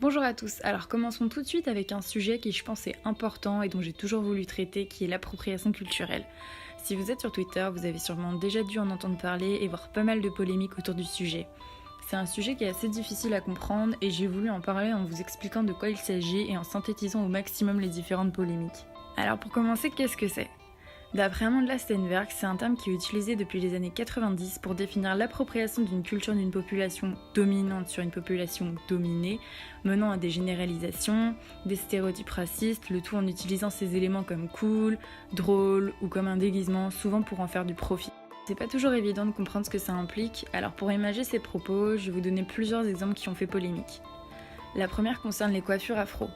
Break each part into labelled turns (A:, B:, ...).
A: Bonjour à tous, alors commençons tout de suite avec un sujet qui je pense est important et dont j'ai toujours voulu traiter, qui est l'appropriation culturelle. Si vous êtes sur Twitter, vous avez sûrement déjà dû en entendre parler et voir pas mal de polémiques autour du sujet. C'est un sujet qui est assez difficile à comprendre et j'ai voulu en parler en vous expliquant de quoi il s'agit et en synthétisant au maximum les différentes polémiques. Alors pour commencer, qu'est-ce que c'est ? D'après Amanda Steinberg, c'est un terme qui est utilisé depuis les années 90 pour définir l'appropriation d'une culture d'une population dominante sur une population dominée, menant à des généralisations, des stéréotypes racistes, le tout en utilisant ces éléments comme cool, drôle ou comme un déguisement, souvent pour en faire du profit. C'est pas toujours évident de comprendre ce que ça implique, alors pour imager ces propos, je vais vous donner plusieurs exemples qui ont fait polémique. La première concerne les coiffures afro.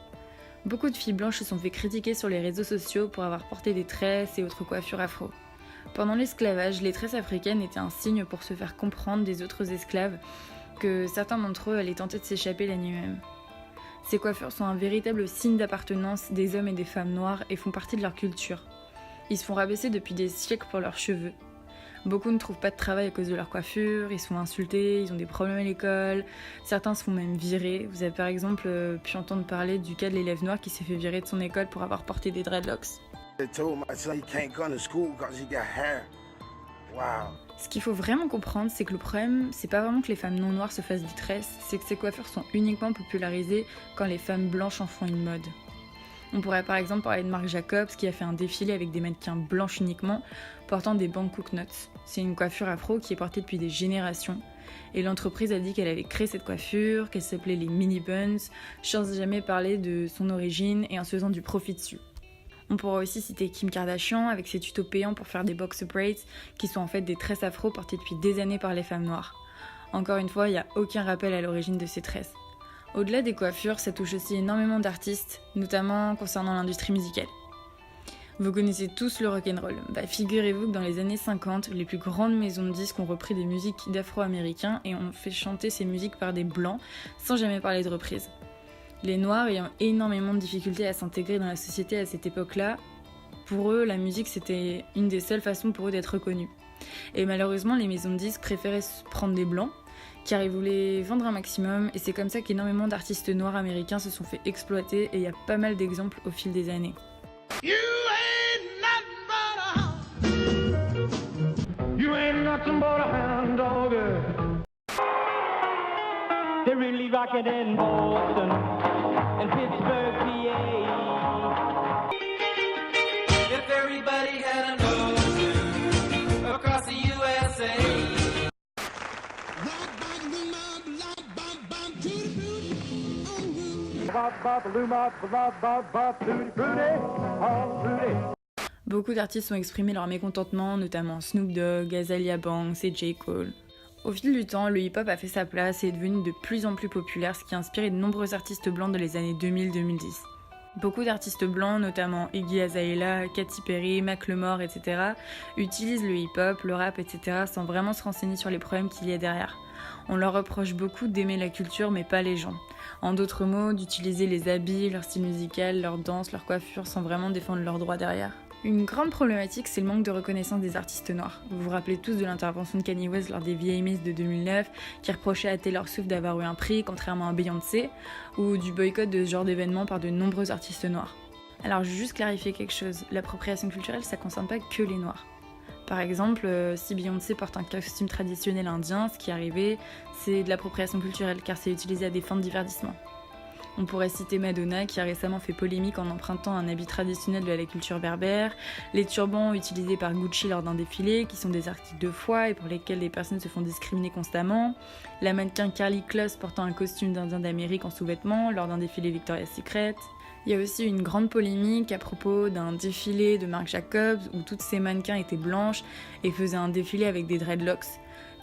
A: Beaucoup de filles blanches se sont fait critiquer sur les réseaux sociaux pour avoir porté des tresses et autres coiffures afro. Pendant l'esclavage, les tresses africaines étaient un signe pour se faire comprendre des autres esclaves que certains d'entre eux allaient tenter de s'échapper la nuit même. Ces coiffures sont un véritable signe d'appartenance des hommes et des femmes noirs et font partie de leur culture. Ils se font rabaisser depuis des siècles pour leurs cheveux. Beaucoup ne trouvent pas de travail à cause de leur coiffure, ils sont insultés, ils ont des problèmes à l'école, certains se font même virer. Vous avez par exemple pu entendre parler du cas de l'élève noir qui s'est fait virer de son école pour avoir porté des dreadlocks. Ce qu'il faut vraiment comprendre, c'est que le problème, c'est pas vraiment que les femmes non noires se fassent des tresses, c'est que ces coiffures sont uniquement popularisées quand les femmes blanches en font une mode. On pourrait par exemple parler de Marc Jacobs qui a fait un défilé avec des mannequins blanches uniquement, portant des Bangkok Knots. C'est une coiffure afro qui est portée depuis des générations. Et l'entreprise a dit qu'elle avait créé cette coiffure, qu'elle s'appelait les mini buns, sans jamais parler de son origine et en se faisant du profit dessus. On pourrait aussi citer Kim Kardashian avec ses tutos payants pour faire des box braids qui sont en fait des tresses afro portées depuis des années par les femmes noires. Encore une fois, il n'y a aucun rappel à l'origine de ces tresses. Au-delà des coiffures, ça touche aussi énormément d'artistes, notamment concernant l'industrie musicale. Vous connaissez tous le rock'n'roll. Figurez-vous que dans les années 50, les plus grandes maisons de disques ont repris des musiques d'afro-américains et ont fait chanter ces musiques par des blancs, sans jamais parler de reprise. Les noirs ayant énormément de difficultés à s'intégrer dans la société à cette époque-là, pour eux, la musique c'était une des seules façons pour eux d'être reconnus. Et malheureusement, les maisons de disques préféraient prendre des blancs, car ils voulaient vendre un maximum, et c'est comme ça qu'énormément d'artistes noirs américains se sont fait exploiter, et il y a pas mal d'exemples au fil des années. Beaucoup d'artistes ont exprimé leur mécontentement, notamment Snoop Dogg, Azealia Banks et J. Cole. Au fil du temps, le hip-hop a fait sa place et est devenu de plus en plus populaire, ce qui a inspiré de nombreux artistes blancs dans les années 2000-2010. Beaucoup d'artistes blancs, notamment Iggy Azalea, Katy Perry, Macklemore, etc., utilisent le hip-hop, le rap, etc., sans vraiment se renseigner sur les problèmes qu'il y a derrière. On leur reproche beaucoup d'aimer la culture, mais pas les gens. En d'autres mots, d'utiliser les habits, leur style musical, leur danse, leur coiffure, sans vraiment défendre leurs droits derrière. Une grande problématique, c'est le manque de reconnaissance des artistes noirs. Vous vous rappelez tous de l'intervention de Kanye West lors des VMAs de 2009, qui reprochait à Taylor Swift d'avoir eu un prix, contrairement à Beyoncé, ou du boycott de ce genre d'événements par de nombreux artistes noirs. Alors, je vais juste clarifier quelque chose. L'appropriation culturelle, ça concerne pas que les noirs. Par exemple, si Beyoncé porte un costume traditionnel indien, ce qui est arrivé, c'est de l'appropriation culturelle, car c'est utilisé à des fins de divertissement. On pourrait citer Madonna qui a récemment fait polémique en empruntant un habit traditionnel de la culture berbère, les turbans utilisés par Gucci lors d'un défilé qui sont des articles de foi et pour lesquels les personnes se font discriminer constamment, la mannequin Karlie Kloss portant un costume d'Indien d'Amérique en sous-vêtements lors d'un défilé Victoria's Secret. Il y a aussi une grande polémique à propos d'un défilé de Marc Jacobs où toutes ces mannequins étaient blanches et faisaient un défilé avec des dreadlocks.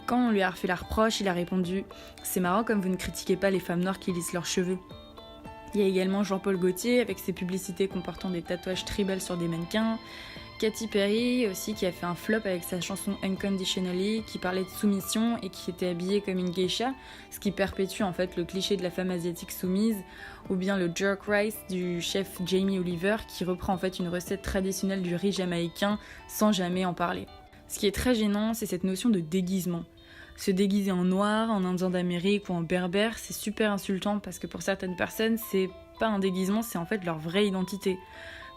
A: Quand on lui a refait la reproche, il a répondu « C'est marrant comme vous ne critiquez pas les femmes noires qui lissent leurs cheveux ». Il y a également Jean-Paul Gaultier avec ses publicités comportant des tatouages tribal sur des mannequins. Katy Perry aussi qui a fait un flop avec sa chanson Unconditionally qui parlait de soumission et qui était habillée comme une geisha, ce qui perpétue en fait le cliché de la femme asiatique soumise, ou bien le jerk rice du chef Jamie Oliver qui reprend en fait une recette traditionnelle du riz jamaïcain sans jamais en parler. Ce qui est très gênant, c'est cette notion de déguisement. Se déguiser en noir, en indien d'Amérique ou en berbère, c'est super insultant parce que pour certaines personnes, c'est pas un déguisement, c'est en fait leur vraie identité.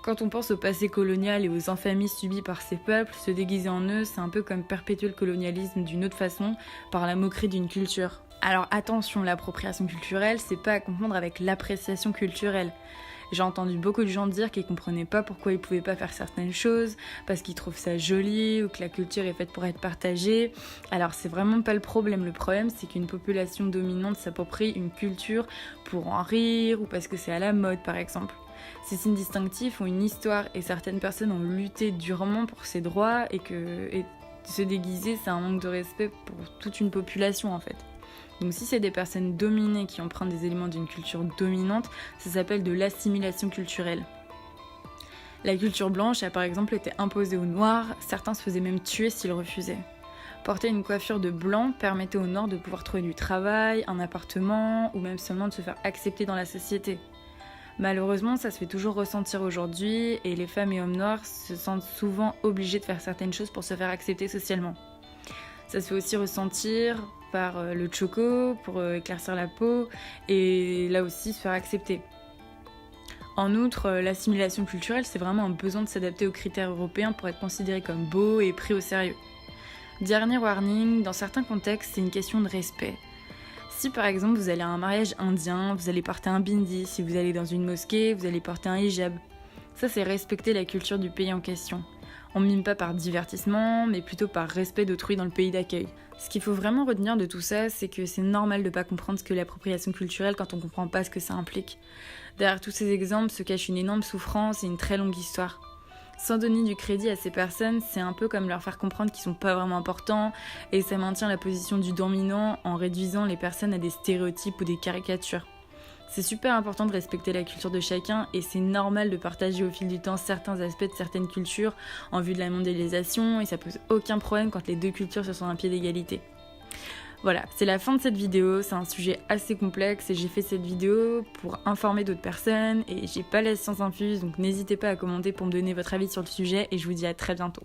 A: Quand on pense au passé colonial et aux infamies subies par ces peuples, se déguiser en eux, c'est un peu comme perpétuer le colonialisme d'une autre façon, par la moquerie d'une culture. Alors attention, l'appropriation culturelle, c'est pas à confondre avec l'appréciation culturelle. J'ai entendu beaucoup de gens dire qu'ils comprenaient pas pourquoi ils pouvaient pas faire certaines choses, parce qu'ils trouvent ça joli ou que la culture est faite pour être partagée. Alors c'est vraiment pas le problème. Le problème, c'est qu'une population dominante s'approprie une culture pour en rire ou parce que c'est à la mode, par exemple. Ces signes distinctifs ont une histoire et certaines personnes ont lutté durement pour ces droits et se déguiser, c'est un manque de respect pour toute une population en fait. Donc si c'est des personnes dominées qui empruntent des éléments d'une culture dominante, ça s'appelle de l'assimilation culturelle. La culture blanche a par exemple été imposée aux Noirs, certains se faisaient même tuer s'ils refusaient. Porter une coiffure de blanc permettait aux Noirs de pouvoir trouver du travail, un appartement ou même seulement de se faire accepter dans la société. Malheureusement, ça se fait toujours ressentir aujourd'hui et les femmes et hommes noirs se sentent souvent obligés de faire certaines choses pour se faire accepter socialement. Ça se fait aussi ressentir par le choco pour éclaircir la peau et là aussi se faire accepter. En outre, l'assimilation culturelle, c'est vraiment un besoin de s'adapter aux critères européens pour être considéré comme beau et pris au sérieux. Dernier warning, dans certains contextes, c'est une question de respect. Si par exemple vous allez à un mariage indien, vous allez porter un bindi, si vous allez dans une mosquée, vous allez porter un hijab. Ça, c'est respecter la culture du pays en question. On ne mime pas par divertissement, mais plutôt par respect d'autrui dans le pays d'accueil. Ce qu'il faut vraiment retenir de tout ça, c'est que c'est normal de ne pas comprendre ce que l'appropriation culturelle quand on ne comprend pas ce que ça implique. Derrière tous ces exemples se cache une énorme souffrance et une très longue histoire. Sans donner du crédit à ces personnes, c'est un peu comme leur faire comprendre qu'ils sont pas vraiment importants et ça maintient la position du dominant en réduisant les personnes à des stéréotypes ou des caricatures. C'est super important de respecter la culture de chacun et c'est normal de partager au fil du temps certains aspects de certaines cultures en vue de la mondialisation et ça pose aucun problème quand les deux cultures se sont à un pied d'égalité. Voilà, c'est la fin de cette vidéo, c'est un sujet assez complexe et j'ai fait cette vidéo pour informer d'autres personnes et j'ai pas la science infuse donc n'hésitez pas à commenter pour me donner votre avis sur le sujet et je vous dis à très bientôt.